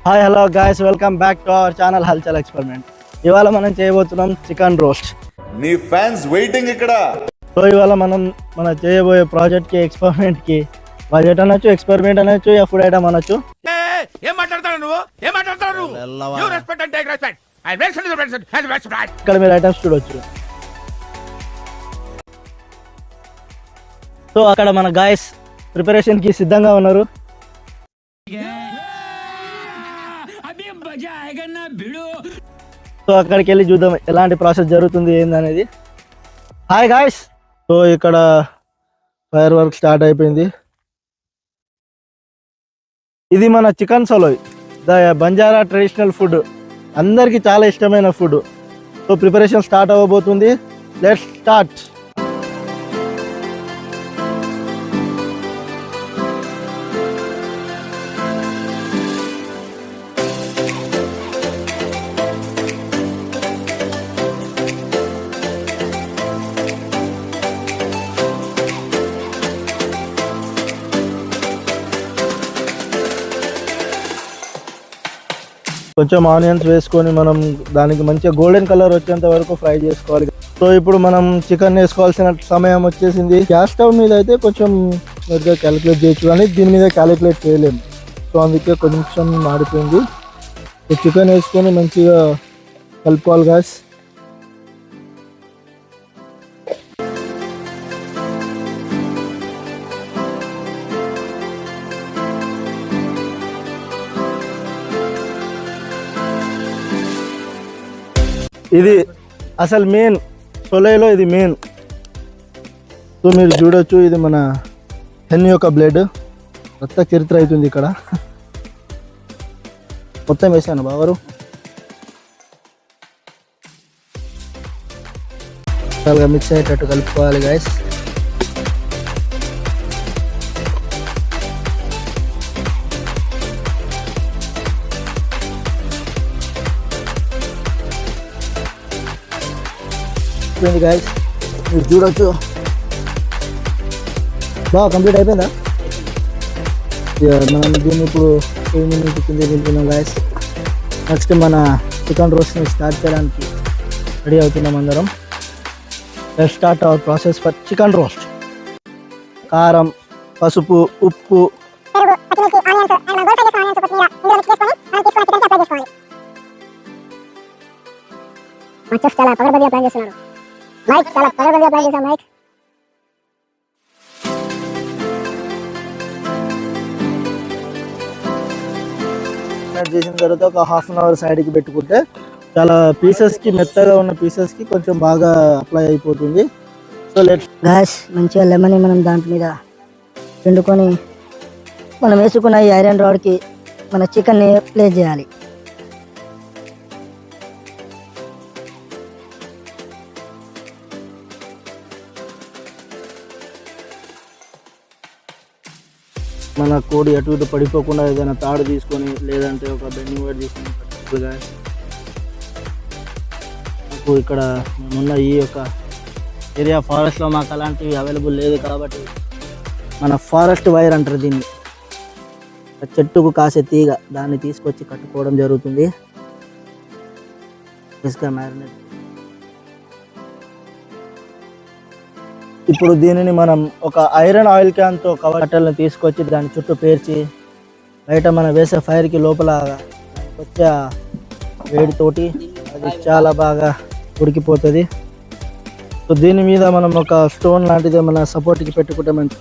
Hi hello guys, welcome back to our channel హల్చల్ experiment. ఇవాళ మనం చేయబోతున్నాం చికెన్ రోస్ట్. నీ ఫ్యాన్స్ వెయిటింగ్ ఇక్కడ. సో ఇవాళ మన చేయబోయే ప్రాజెక్ట్కి, ఎక్స్పెరిమెంట్కి బడ్జెట్ అనొచ్చు, ఎక్స్పెరిమెంట్ అనొచ్చు, ఫుడ్ ఐటమ్ అనొచ్చు. ఇక్కడ మీరు ఐటమ్స్ చూడొచ్చు. సో అక్కడ మన గాయస్ ప్రిపరేషన్కి సిద్ధంగా ఉన్నారు. సో అక్కడికి వెళ్ళి చూద్దాం ఎలాంటి ప్రాసెస్ జరుగుతుంది ఏందనేది. హాయ్ గాయ్స్, సో ఇక్కడ ఫైర్ వర్క్ స్టార్ట్ అయిపోయింది. ఇది మన chicken saloi, the Banjara traditional food, అందరికీ చాలా ఇష్టమైన ఫుడ్. సో ప్రిపరేషన్ స్టార్ట్ అవ్వబోతుంది. Let's start. కొంచెం ఆనియన్స్ వేసుకొని మనం దానికి మంచిగా గోల్డెన్ కలర్ వచ్చేంత వరకు ఫ్రై చేసుకోవాలి. సో ఇప్పుడు మనం చికెన్ వేసుకోవాల్సిన సమయం వచ్చేసింది. గ్యాస్ స్టవ్ మీద అయితే కొంచెం మెరుగ్గా క్యాలిక్యులేట్ చేయొచ్చు, కానీ దీని మీద క్యాలిక్యులేట్ చేయలేము. సో అందుకే కొంచెం మాడిపోయింది. చికెన్ వేసుకొని మంచిగా కలుపుకోవాలి గాయ్స్. ఇది అసలు మెయిన్ సొలైలో, ఇది మెయిన్. సో మీరు చూడొచ్చు, ఇది మన హెన్ యొక్క బ్లేడ్. రక్త చరిత్ర అవుతుంది ఇక్కడ. మొత్తం వేసాను బావరు. చాలా మిక్స్ అయ్యేటట్టు కలుపుకోవాలి గాయస్. గాయస్ మీరు చూడొచ్చు, బాగా కంప్లీట్ అయిపోయిందా. మనం దీన్ని ఇప్పుడు 10 minutes కింద వెళ్తున్నాం గాయస్. నెక్స్ట్ మన చికెన్ రోస్ట్ని స్టార్ట్ చేయడానికి రెడీ అవుతున్నాం అందరం. Let's start our process for chicken roast. కారం, పసుపు, ఉప్పు, చాలా పగడబందిగా ప్లాన్ చేస్తున్నాడు మైక్, చాలా పగడబందిగా ప్లాన్ చేశాం మైక్. చేసిన తర్వాత ఒక 1/2 hour సైడ్కి పెట్టుకుంటే చాలా పీసెస్కి, మెత్తగా ఉన్న పీసెస్కి కొంచెం బాగా అప్లై అయిపోతుంది. సో లెట్స్ గాయ్స్, మంచిగా లెమన్ మనం దాంట్ మీద పిండుకొని మనం వేసుకున్న ఈ ఐరన్ రాడ్కి మన చికెన్ని ప్లేస్ చేయాలి. మన కోడి అటు ఇటు పడిపోకుండా ఏదైనా తాడు తీసుకొని, లేదంటే ఒక బెండింగ్ వైర్ తీసుకొని పట్టుగా. నాకు ఇక్కడ మేమున్న ఈ యొక్క ఏరియా ఫారెస్ట్లో మాకు అలాంటివి అవైలబుల్ లేదు కాబట్టి మన ఫారెస్ట్ వైర్ అంటారు దీన్ని. చెట్టుకు కాసే తీగ, దాన్ని తీసుకొచ్చి కట్టుకోవడం జరుగుతుంది. మ్యారినేట్. ఇప్పుడు దీనిని మనం ఒక ఐరన్ ఆయిల్ క్యాన్తో కవర్ కట్టెలను తీసుకొచ్చి దాని చుట్టూ పేర్చి బయట మనం వేసే ఫైర్కి లోపల వచ్చే వేడితోటి అది చాలా బాగా ఉడికిపోతుంది. సో దీని మీద మనం ఒక స్టోన్ లాంటిది మన సపోర్ట్కి పెట్టుకుంటే మంచి